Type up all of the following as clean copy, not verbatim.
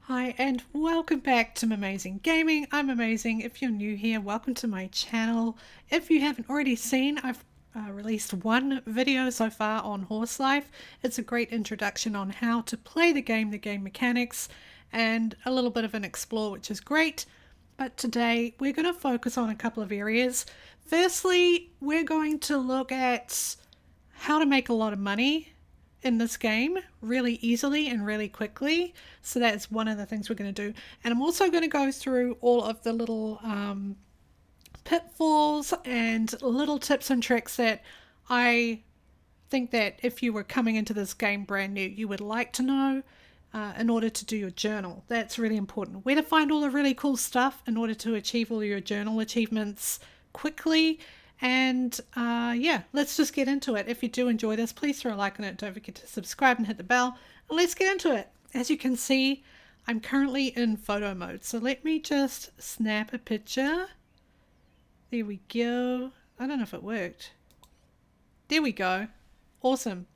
Hi and welcome back to Amazing Gaming. I'm Amazing. If you're new here, welcome to my channel. If you haven't already seen, I've released one video so far on horse life. It's a great introduction on how to play the game mechanics, and a little bit of an explore, which is great. But today we're going to focus on a couple of areas. Firstly, we're going to look at how to make a lot of money in this game really easily and really quickly. So that's one of the things we're going to do. And I'm also going to go through all of the little pitfalls and little tips and tricks that I think that if you were coming into this game brand new, you would like to know in order to do your journal. That's really important. Where to find all the really cool stuff in order to achieve all your journal achievements quickly. And yeah, let's just get into it. If you do enjoy this, please throw a like on it. Don't forget to subscribe and hit the bell. And let's get into it. As you can see, I'm currently in photo mode. So let me just snap a picture. There we go. I don't know if it worked. There we go. Awesome.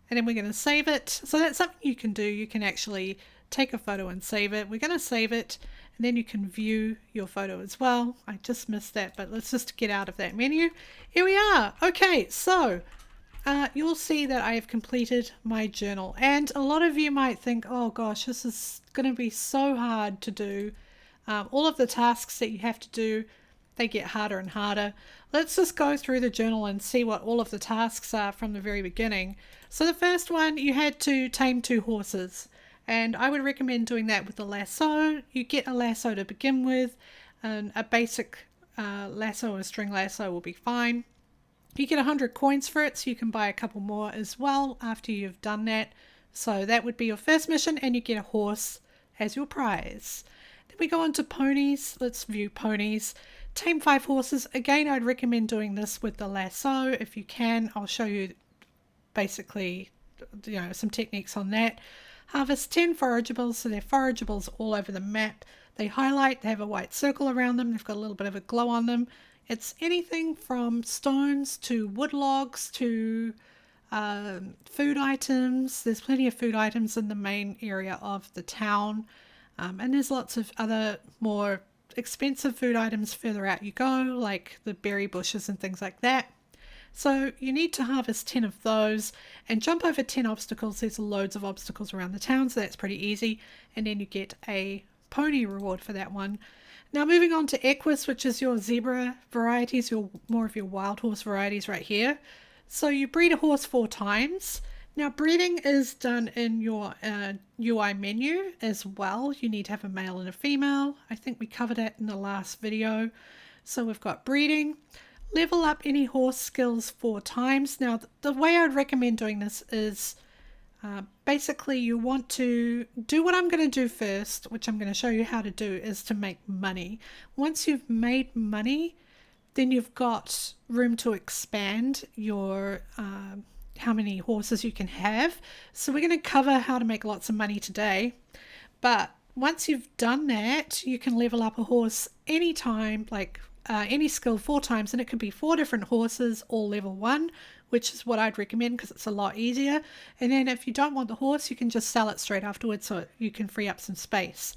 And then we're going to save it. So that's something you can do. You can actually take a photo and save it. We're going to save it, and then you can view your photo as well. I just missed that, but let's just get out of that menu. Here we are. Okay, so you'll see that I have completed my journal, and a lot of you might think, oh gosh, this is going to be so hard to do. All of the tasks that you have to do, they get harder and harder. Let's just go through the journal and see what all of the tasks are from the very beginning. So the first one, you had to tame 2 horses. And I would recommend doing that with a lasso. You get a lasso to begin with, and a basic lasso or string lasso will be fine. You get 100 coins for it, so you can buy a couple more as well after you've done that. So that would be your first mission, and you get a horse as your prize. Then we go on to ponies. Let's view ponies. Tame 5 horses. Again, I'd recommend doing this with the lasso if you can. I'll show you basically some techniques on that. Harvest 10 forageables, so they're forageables all over the map. They highlight, they have a white circle around them, they've got a little bit of a glow on them. It's anything from stones to wood logs to food items. There's plenty of food items in the main area of the town, and there's lots of other more expensive food items further out you go, like the berry bushes and things like that. So you need to harvest 10 of those and jump over 10 obstacles. There's loads of obstacles around the town, so that's pretty easy. And then you get a pony reward for that one. Now moving on to equus, which is your zebra varieties, more of your wild horse varieties right here. So you breed a horse 4 times. Now breeding is done in your UI menu as well. You need to have a male and a female. I think we covered that in the last video. So we've got breeding. Level up any horse skills 4 times. Now, the way I would recommend doing this is basically you want to do what I'm going to do first, which I'm going to show you how to do, is to make money. Once you've made money, then you've got room to expand your how many horses you can have. So we're going to cover how to make lots of money today. But once you've done that, you can level up a horse anytime, like any skill 4 times, and it could be 4 different horses, all level 1, which is what I'd recommend because it's a lot easier. And then if you don't want the horse, you can just sell it straight afterwards so you can free up some space.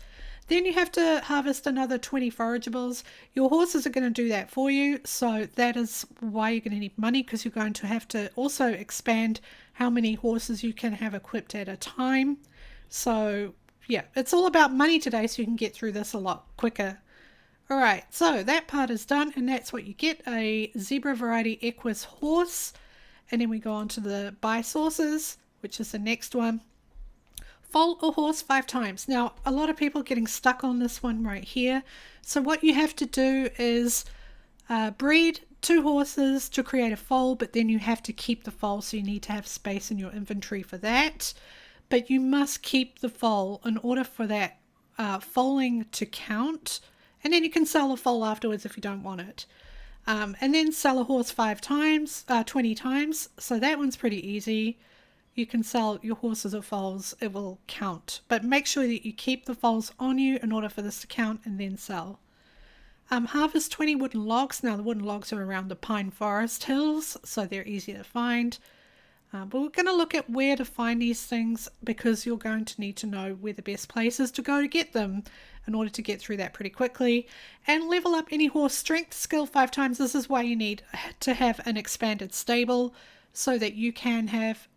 Then you have to harvest another 20 forageables. Your horses are going to do that for you, so that is why you're going to need money, because you're going to have to also expand how many horses you can have equipped at a time. So yeah, it's all about money today, so you can get through this a lot quicker. Alright, so that part is done, and that's what you get, a zebra variety equus horse. And then we go on to the buy sources, which is the next one. Foal a horse 5 times. Now, a lot of people are getting stuck on this one right here. So what you have to do is breed 2 horses to create a foal, but then you have to keep the foal, so you need to have space in your inventory for that. But you must keep the foal in order for that foaling to count. And then you can sell a foal afterwards if you don't want it. And then sell a horse 20 times. So that one's pretty easy. You can sell your horses or foals, it will count. But make sure that you keep the foals on you in order for this to count, and then sell. Harvest 20 wooden logs. Now the wooden logs are around the pine forest hills, so they're easy to find. But we're going to look at where to find these things because you're going to need to know where the best place is to go to get them in order to get through that pretty quickly. And level up any horse strength skill 5 times. This is why you need to have an expanded stable so that you can have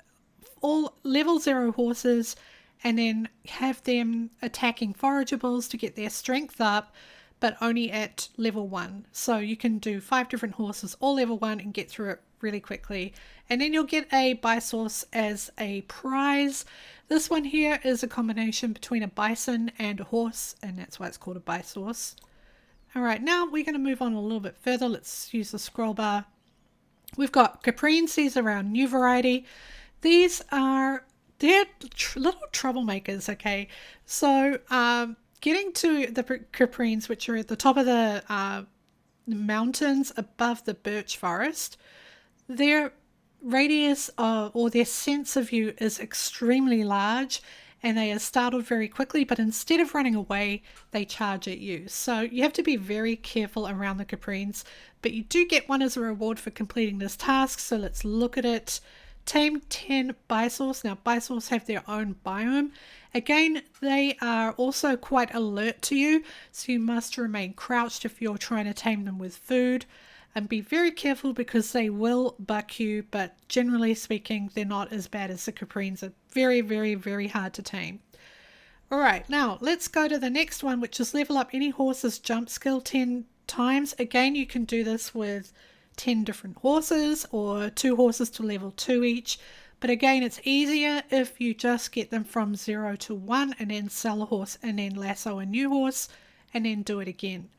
all level 0 horses and then have them attacking forageables to get their strength up, but only at level 1. So you can do 5 different horses all level 1 and get through it really quickly. And then you'll get a bison as a prize. This one here is a combination between a bison and a horse, and that's why it's called a bison. Alright, now we're going to move on a little bit further. Let's use the scroll bar. We've got caprines. These are our new variety. They're little troublemakers, okay? So getting to the caprines, which are at the top of the mountains above the birch forest, their radius or their sense of you is extremely large, and they are startled very quickly, but instead of running away, they charge at you. So you have to be very careful around the caprines, but you do get one as a reward for completing this task. So let's look at it. Tame 10 bisons. Now bisons have their own biome. Again, they are also quite alert to you, so you must remain crouched if you're trying to tame them with food. And be very careful because they will buck you, but generally speaking, they're not as bad as the caprines. Are very, very, very hard to tame. Alright, now let's go to the next one, which is level up any horse's jump skill 10 times. Again, you can do this with 10 different horses or 2 horses to level 2 each. But again, it's easier if you just get them from 0 to 1 and then sell a horse and then lasso a new horse and then do it again.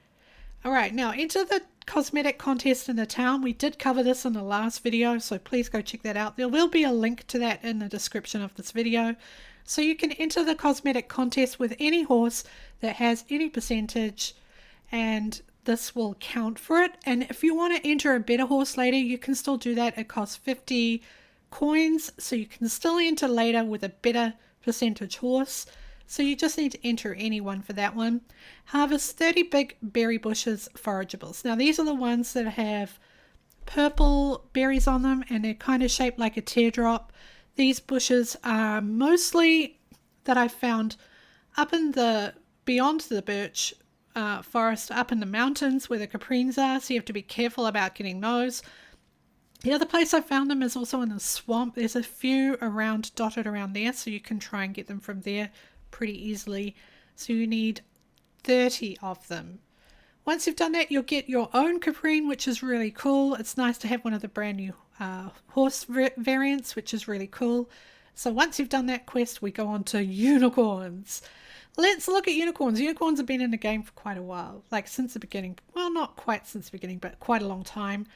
Alright, now enter the cosmetic contest in the town. We did cover this in the last video, so please go check that out. There will be a link to that in the description of this video. So you can enter the cosmetic contest with any horse that has any percentage, and this will count for it. And if you want to enter a better horse later, you can still do that. It costs 50 coins, so you can still enter later with a better percentage horse. So you just need to enter anyone for that one. Harvest 30 big berry bushes forageables. Now these are the ones that have purple berries on them and they're kind of shaped like a teardrop. These bushes are mostly that I found up in the beyond the birch forest, up in the mountains where the caprines are, so you have to be careful about getting those. The other place I found them is also in the swamp. There's a few around, dotted around there, so you can try and get them from there pretty easily. So you need 30 of them. Once you've done that, you'll get your own caprine, which is really cool. It's nice to have one of the brand new horse variants, which is really cool. So once you've done that quest, we go on to unicorns. Let's look at unicorns. Unicorns have been in the game for quite a while, like since the beginning. Well, not quite since the beginning, but quite a long time.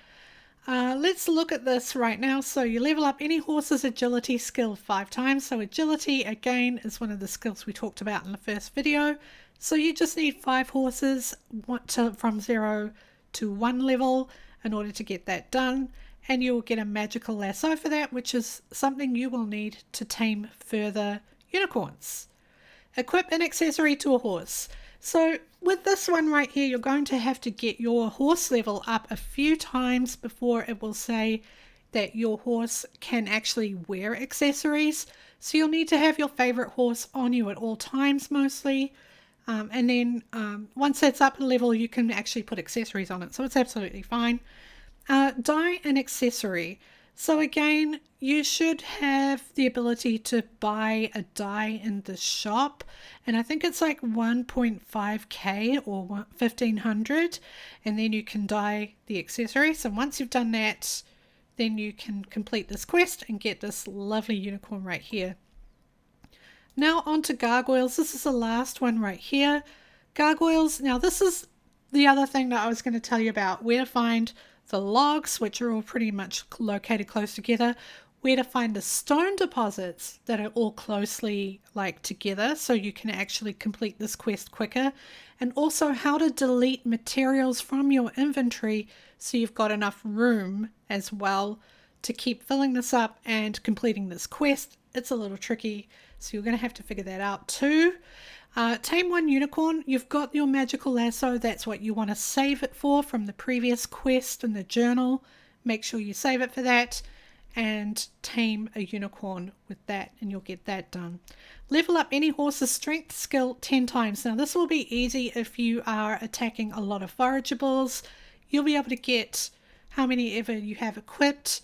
Let's look at this right now. So you level up any horse's agility skill 5 times. So agility, again, is one of the skills we talked about in the first video. So you just need 5 horses from 0 to 1 level in order to get that done. And you'll get a magical lasso for that, which is something you will need to tame further unicorns. Equip an accessory to a horse. So with this one right here, you're going to have to get your horse level up a few times before it will say that your horse can actually wear accessories. So you'll need to have your favorite horse on you at all times mostly. And then once that's up a level, you can actually put accessories on it. So it's absolutely fine. Dye an accessory. So again, you should have the ability to buy a dye in the shop, and I think it's like 1.5k or 1500, and then you can dye the accessory. So once you've done that, then you can complete this quest and get this lovely unicorn right here. Now on to gargoyles. This is the last one right here. Gargoyles. Now this is the other thing that I was going to tell you about, where to find the logs, which are all pretty much located close together, where to find the stone deposits that are all closely together so you can actually complete this quest quicker, and also how to delete materials from your inventory so you've got enough room as well to keep filling this up and completing this quest. It's a little tricky, so you're going to have to figure that out too. Tame 1 unicorn. You've got your magical lasso. That's what you want to save it for from the previous quest in the journal. Make sure you save it for that. and tame a unicorn with that, and you'll get that done. Level up any horse's strength skill 10 times. Now this will be easy if you are attacking a lot of forageables. You'll be able to get how many ever you have equipped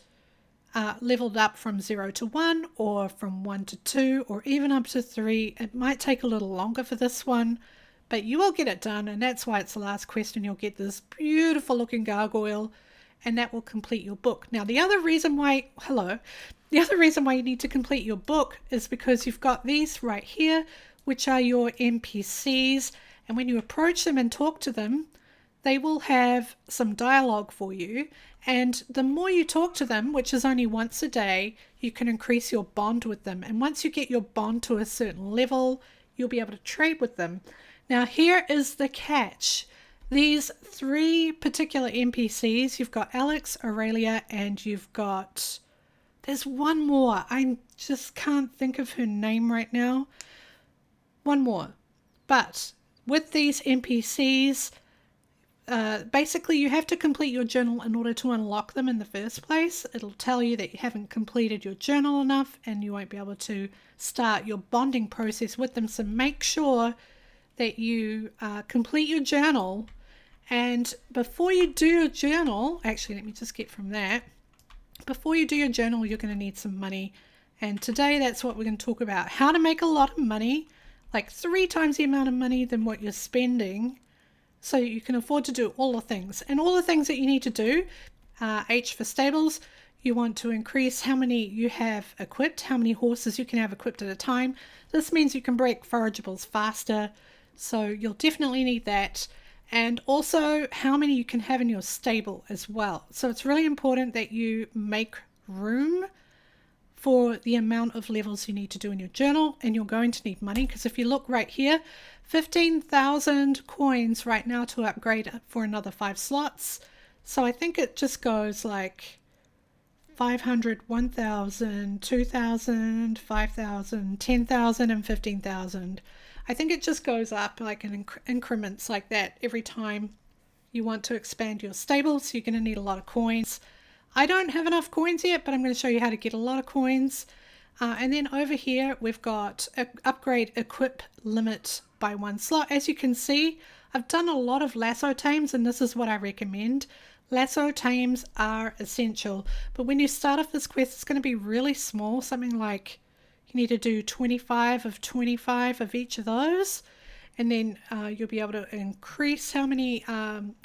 leveled up from 0 to 1, or from 1 to 2, or even up to 3. It might take a little longer for this one, but you will get it done, and that's why it's the last question. You'll get this beautiful looking gargoyle, and that will complete your book. Now the other reason why you need to complete your book is because you've got these right here, which are your NPCs, and when you approach them and talk to them, they will have some dialogue for you, and the more you talk to them, which is only once a day, you can increase your bond with them. And once you get your bond to a certain level, you'll be able to trade with them. Now here is the catch. These 3 particular NPCs, you've got Alex, Aurelia, and there's one more. I just can't think of her name right now. One more. But with these NPCs, basically you have to complete your journal in order to unlock them in the first place. It'll tell you that you haven't completed your journal enough and you won't be able to start your bonding process with them. So make sure that you complete your journal. And before you do your journal, actually let me just get from that. Before you do your journal, you're going to need some money. And today that's what we're going to talk about. How to make a lot of money, like 3 times the amount of money than what you're spending, so you can afford to do all the things. And all the things that you need to do, H for stables, you want to increase how many you have equipped, how many horses you can have equipped at a time. This means you can break forageables faster, so you'll definitely need that. And also how many you can have in your stable as well. So it's really important that you make room for the amount of levels you need to do in your journal, and you're going to need money, because if you look right here, 15,000 coins right now to upgrade for another 5 slots. So I think it just goes like 500, 1,000, 2,000, 5,000, 10,000, and 15,000. I think it just goes up like in increments like that every time you want to expand your stable. So you're going to need a lot of coins. I don't have enough coins yet, but I'm going to show you how to get a lot of coins. And then over here, we've got upgrade equip limit by 1 slot. As you can see, I've done a lot of lasso tames, and this is what I recommend. Lasso tames are essential, but when you start off this quest, it's going to be really small, something like you need to do 25 of 25 of each of those, and then you'll be able to increase how many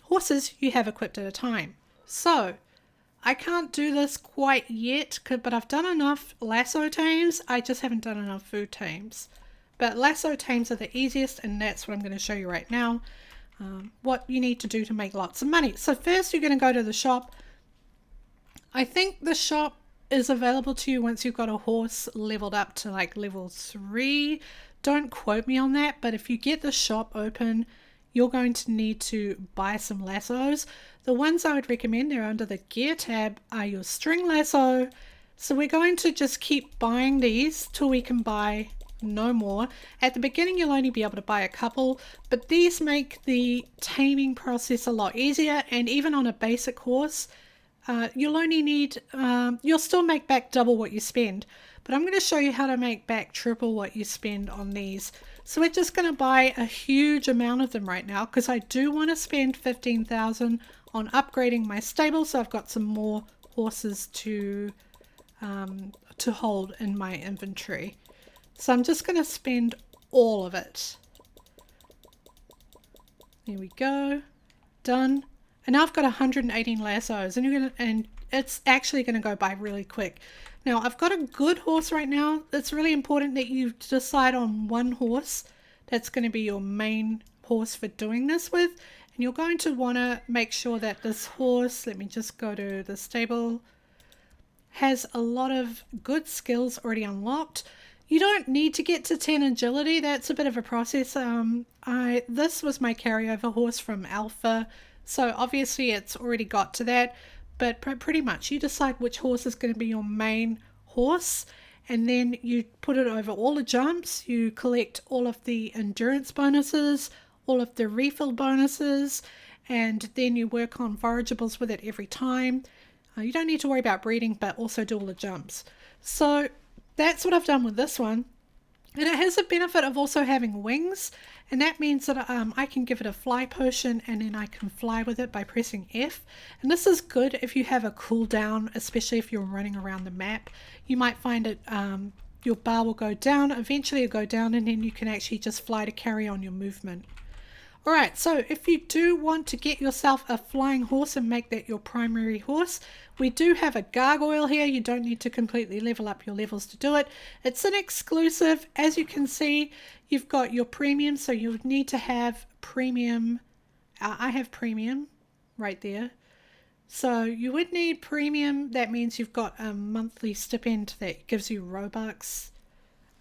horses you have equipped at a time. So I can't do this quite yet, but I've done enough lasso tames. I just haven't done enough food tames. But lasso tames are the easiest, and that's what I'm going to show you right now. What you need to do to make lots of money. So first you're going to go to the shop. I think the shop is available to you once you've got a horse leveled up to like level 3. Don't quote me on that, but if you get the shop open, you're going to need to buy some lassos. The ones I would recommend, they're under the gear tab, are your string lasso. So we're going to just keep buying these till we can buy no more. At the beginning you'll only be able to buy a couple, but these make the taming process a lot easier, and even on a basic horse, you'll only need, you'll still make back double what you spend, but I'm going to show you how to make back triple what you spend on these. So we're just going to buy a huge amount of them right now, because I do want to spend 15,000 on upgrading my stable, so I've got some more horses to hold in my inventory. So I'm just going to spend all of it. There we go. Done. And now I've got 118 lassos, and it's actually going to go by really quick. Now I've got a good horse right now. It's really important that you decide on one horse that's going to be your main horse for doing this with. And you're going to want to make sure that this horse, let me just go to the stable, has a lot of good skills already unlocked. You don't need to get to 10 agility. That's a bit of a process. This was my carryover horse from Alpha, so obviously it's already got to that, but pretty much you decide which horse is going to be your main horse, and then you put it over all the jumps. You collect all of the endurance bonuses, all of the refill bonuses, and then you work on forageables with it every time. You don't need to worry about breeding, but also do all the jumps. So that's what I've done with this one. And it has the benefit of also having wings, and that means that I can give it a fly potion and then I can fly with it by pressing F. And this is good if you have a cooldown, especially if you're running around the map. You might find it, your bar will go down, eventually it'll go down, and then you can actually just fly to carry on your movement. Alright, so if you do want to get yourself a flying horse and make that your primary horse, we do have a gargoyle here. You don't need to completely level up your levels to do it. It's an exclusive. As you can see, you've got your premium, so you would need to have premium. I have premium right there. So you would need premium. That means you've got a monthly stipend that gives you Robux.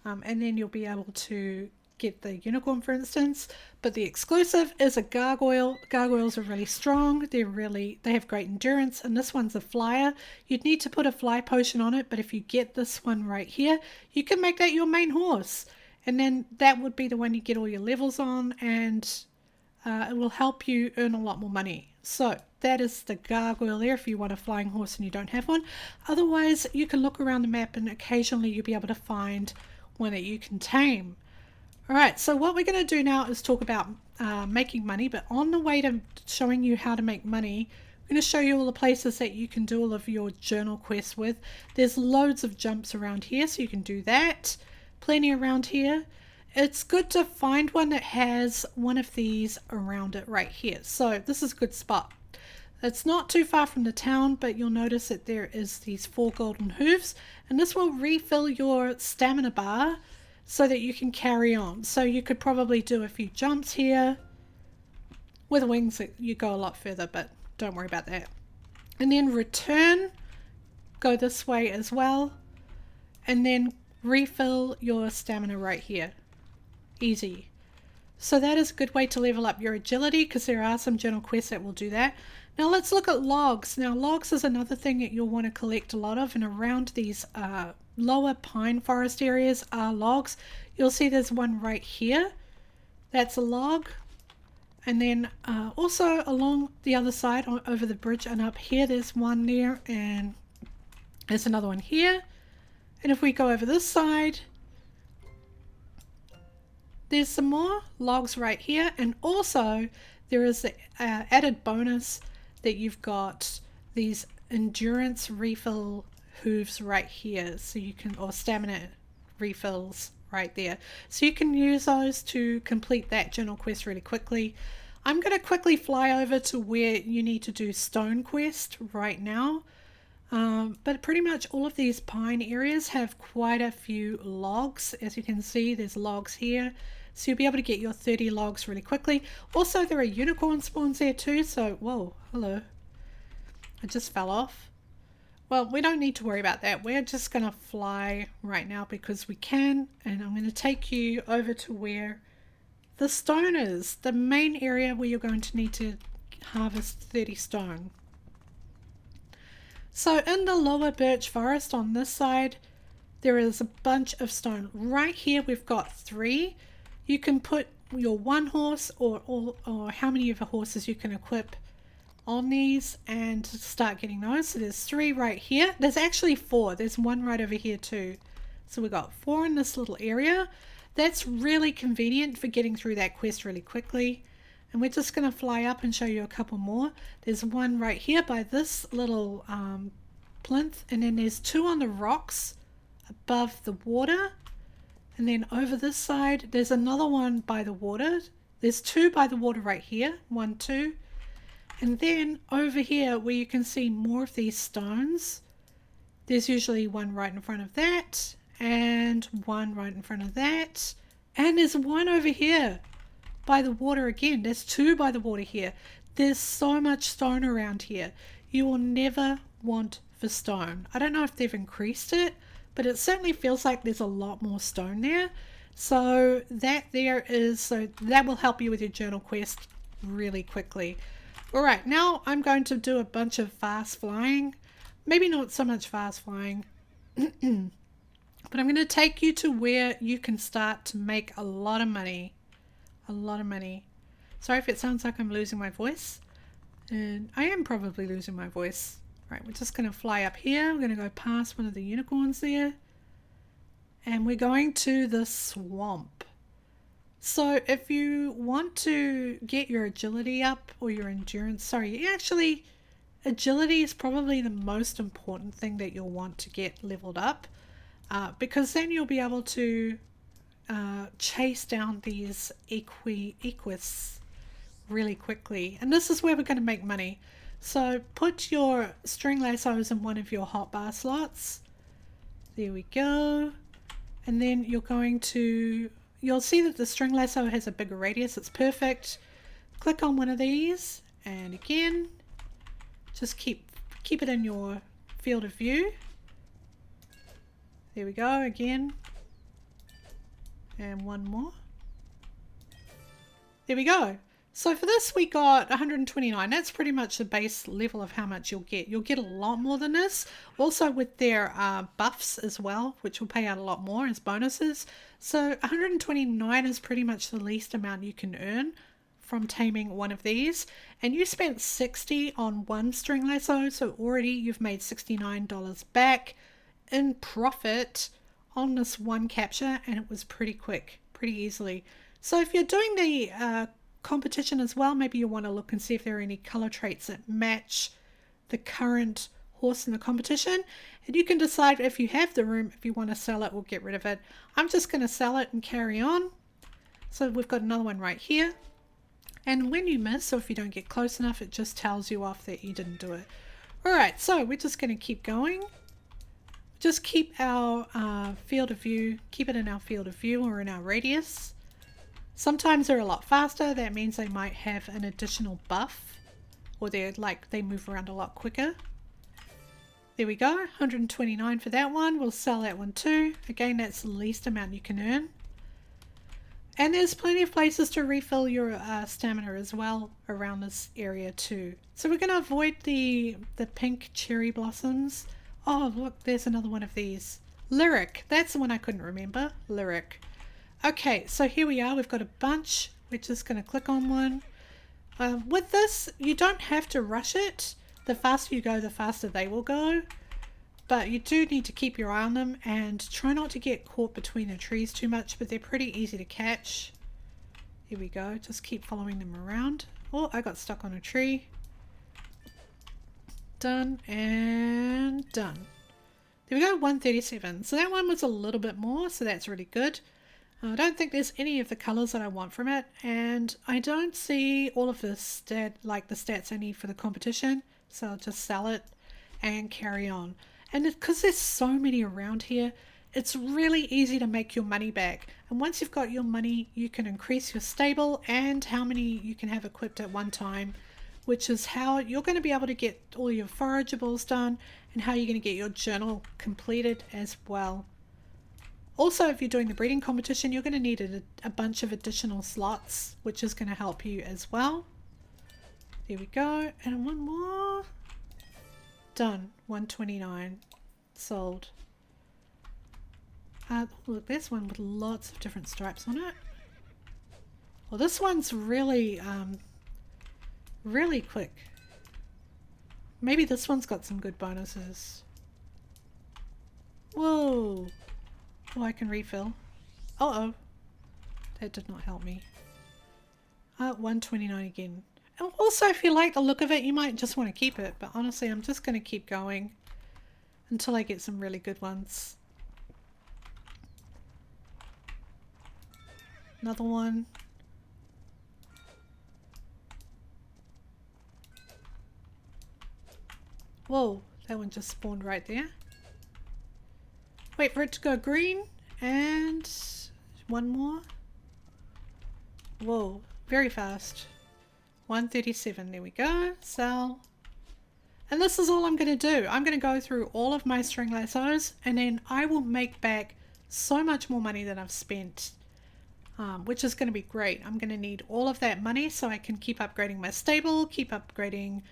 And then you'll be able to get the unicorn, for instance. But the exclusive is a gargoyle. Gargoyles are really strong. They have great endurance, and this one's a flyer. You'd need to put a fly potion on it, but if you get this one right here, you can make that your main horse, and then that would be the one you get all your levels on, and it will help you earn a lot more money. So that is the gargoyle there if you want a flying horse and you don't have one. Otherwise, you can look around the map and occasionally you'll be able to find one that you can tame. Alright, so what we're going to do now is talk about making money, but on the way to showing you how to make money, I'm going to show you all the places that you can do all of your journal quests with. There's loads of jumps around here, so you can do that. Plenty around here. It's good to find one that has one of these around it right here. So this is a good spot. It's not too far from the town, but you'll notice that there is these 4 golden hooves, and this will refill your stamina bar so that you can carry on. So you could probably do a few jumps here. With wings you go a lot further, but don't worry about that. And then return, go this way as well, and then refill your stamina right here. Easy. So that is a good way to level up your agility, because there are some journal quests that will do that. Now let's look at logs. Now logs is another thing that you'll want to collect a lot of, and around these lower pine forest areas are logs. You'll see there's one right here. That's a log. And then also along the other side over the bridge and up here, there's one there, and there's another one here. And if we go over this side, there's some more logs right here. And also there is the added bonus that you've got these endurance refill hooves right here, so you can, or stamina refills right there, so you can use those to complete that journal quest really quickly. I'm going to quickly fly over to where you need to do stone quest right now, but pretty much all of these pine areas have quite a few logs. As you can see, there's logs here, so you'll be able to get your 30 logs really quickly. Also, there are unicorn spawns there too, so whoa, hello, I just fell off. Well, we don't need to worry about that. We're just going to fly right now because we can, and I'm going to take you over to where the stone is, the main area where you're going to need to harvest 30 stone. So in the lower birch forest on this side, there is a bunch of stone. Right here we've got 3. You can put your 1 horse or how many of the horses you can equip on these and start getting those. So there's 3 right here. There's actually 4. There's 1 right over here too. So we've got 4 in this little area. That's really convenient for getting through that quest really quickly. And we're just going to fly up and show you a couple more. There's 1 right here by this little plinth, and then there's 2 on the rocks above the water. And then over this side there's another one by the water. There's 2 by the water right here. 1, 2. And then over here where you can see more of these stones, there's usually 1 right in front of that, and 1 right in front of that, and there's 1 over here by the water again. There's 2 by the water here. There's so much stone around here. You will never want for stone. I don't know if they've increased it, but it certainly feels like there's a lot more stone there. So that will help you with your journal quest really quickly. Alright, now I'm going to do a bunch of fast flying. Maybe not so much fast flying, but I'm going to take you to where you can start to make a lot of money. A lot of money. Sorry if it sounds like I'm losing my voice. And I am probably losing my voice Alright, we're just going to fly up here. We're going to go past one of the unicorns there. And we're going to the swamp. So if you want to get your agility up or your endurance, sorry, actually agility is probably the most important thing that you'll want to get leveled up, because then you'll be able to chase down these equus really quickly. And this is where we're going to make money. So put your string lassos in one of your hotbar slots. There we go. And then you're going to, you'll see that the string lasso has a bigger radius. It's perfect. Click on one of these, and again, just keep it in your field of view. There we go, again. And one more. There we go. So for this we got 129. That's pretty much the base level of how much you'll get. You'll get a lot more than this. Also with their buffs as well, which will pay out a lot more as bonuses. So 129 is pretty much the least amount you can earn from taming one of these. And you spent 60 on one string lasso, so already you've made $69 back in profit on this one capture, and it was pretty quick, pretty easily. So if you're doing the competition as well, maybe you want to look and see if there are any color traits that match the current horse in the competition, and you can decide if you have the room, if you want to sell it or get rid of it. I'm just going to sell it and carry on. So we've got another one right here, and when you miss or if you don't get close enough, it just tells you off that you didn't do it. Alright, so we're just going to keep going. Just keep our field of view, keep it in our field of view or in our radius. Sometimes they're a lot faster. That means they might have an additional buff, or they move around a lot quicker. There we go, 129 for that one. We'll sell that one too. Again, that's the least amount you can earn. And there's plenty of places to refill your stamina as well around this area too. So we're going to avoid the pink cherry blossoms. Oh look, there's another one of these. Lyric, that's the one I couldn't remember. Lyric. Okay, so here we are. We've got a bunch. We're just going to click on one. With this, you don't have to rush it. The faster you go, the faster they will go. But you do need to keep your eye on them and try not to get caught between the trees too much, but they're pretty easy to catch. Here we go. Just keep following them around. Oh, I got stuck on a tree. Done and done. There we go, 137. So that one was a little bit more, so that's really good. I don't think there's any of the colors that I want from it, and I don't see all of the stats I need for the competition, so I'll just sell it and carry on. And because there's so many around here, it's really easy to make your money back. And once you've got your money, you can increase your stable and how many you can have equipped at one time, which is how you're going to be able to get all your forageables done and how you're going to get your journal completed as well. Also, if you're doing the breeding competition, you're going to need a bunch of additional slots, which is going to help you as well. There we go. And one more. Done. 129. Sold. Look, there's one with lots of different stripes on it. Well, this one's really, really quick. Maybe this one's got some good bonuses. Whoa. Oh, I can refill. Uh-oh. That did not help me. 129 again. And also, if you like the look of it, you might just want to keep it. But honestly, I'm just going to keep going until I get some really good ones. Another one. Whoa, that one just spawned right there. Wait for it to go green, and one more. Whoa, very fast. 137, there we go, sell. And this is all I'm going to do. I'm going to go through all of my string lassos, and then I will make back so much more money than I've spent, which is going to be great. I'm going to need all of that money so I can keep upgrading my stable, keep upgrading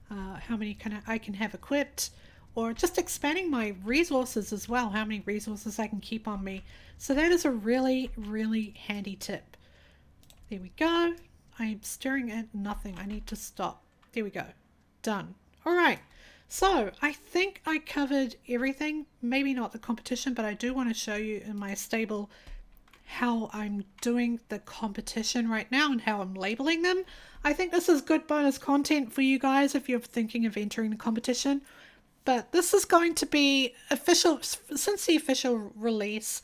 how many I can have equipped, or just expanding my resources as well, how many resources I can keep on me. So that is a really, really handy tip. There we go. I'm staring at nothing. I need to stop. There we go. Done. All right. So I think I covered everything, maybe not the competition, but I do want to show you in my stable how I'm doing the competition right now and how I'm labeling them. I think this is good bonus content for you guys if you're thinking of entering the competition. But this is going to be official, since the official release,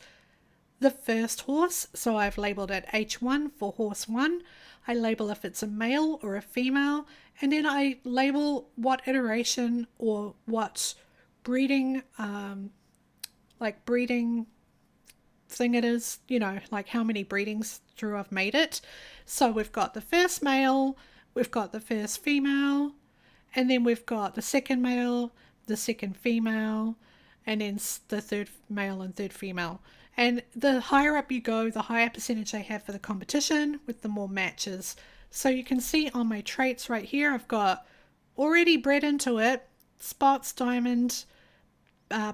the first horse. So I've labeled it H1 for horse 1. I label if it's a male or a female, and then I label what iteration or what breeding, breeding thing it is, like how many breedings through I've made it. So we've got the first male, we've got the first female, and then we've got the second male, the second female, and then the third male and third female. And the higher up you go, the higher percentage I have for the competition with the more matches. So you can see on my traits right here, I've got already bred into it, spots, diamond,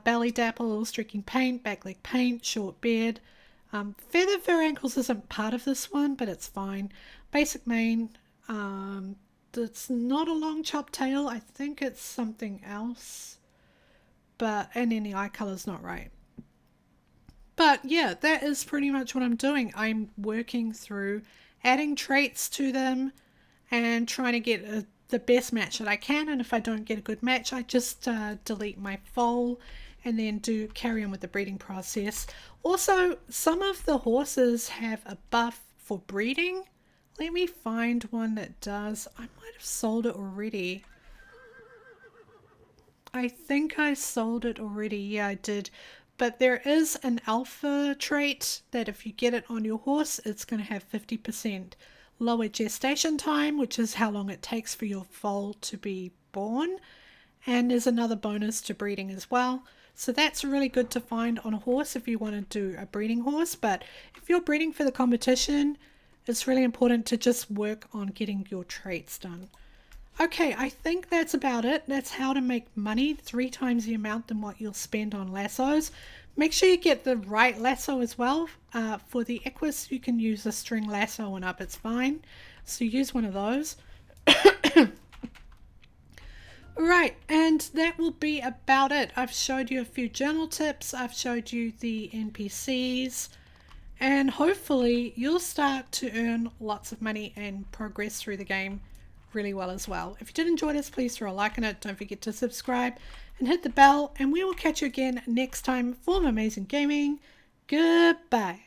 belly dapple, streaking paint, back leg paint, short beard. Feather fur ankles isn't part of this one, but it's fine. Basic mane. It's not a long chopped tail. I think it's something else. And then the eye color's not right. But yeah, that is pretty much what I'm doing. I'm working through adding traits to them and trying to get the best match that I can. And if I don't get a good match, I just delete my foal and then carry on with the breeding process. Also, some of the horses have a buff for breeding. Let me find one that does. I might have sold it already. I think I sold it already. Yeah, I did. But there is an alpha trait that if you get it on your horse, it's going to have 50% lower gestation time, which is how long it takes for your foal to be born. And there's another bonus to breeding as well. So that's really good to find on a horse if you want to do a breeding horse. But if you're breeding for the competition, it's really important to just work on getting your traits done. Okay, I think that's about it. That's how to make money 3 times the amount than what you'll spend on lassos. Make sure you get the right lasso as well. For the equus, you can use a string lasso and up, it's fine. So use one of those. Right, and that will be about it. I've showed you a few journal tips. I've showed you the NPCs. And hopefully you'll start to earn lots of money and progress through the game really well as well. If you did enjoy this, please throw a like on it. Don't forget to subscribe and hit the bell, and we will catch you again next time for more amazing gaming. Goodbye.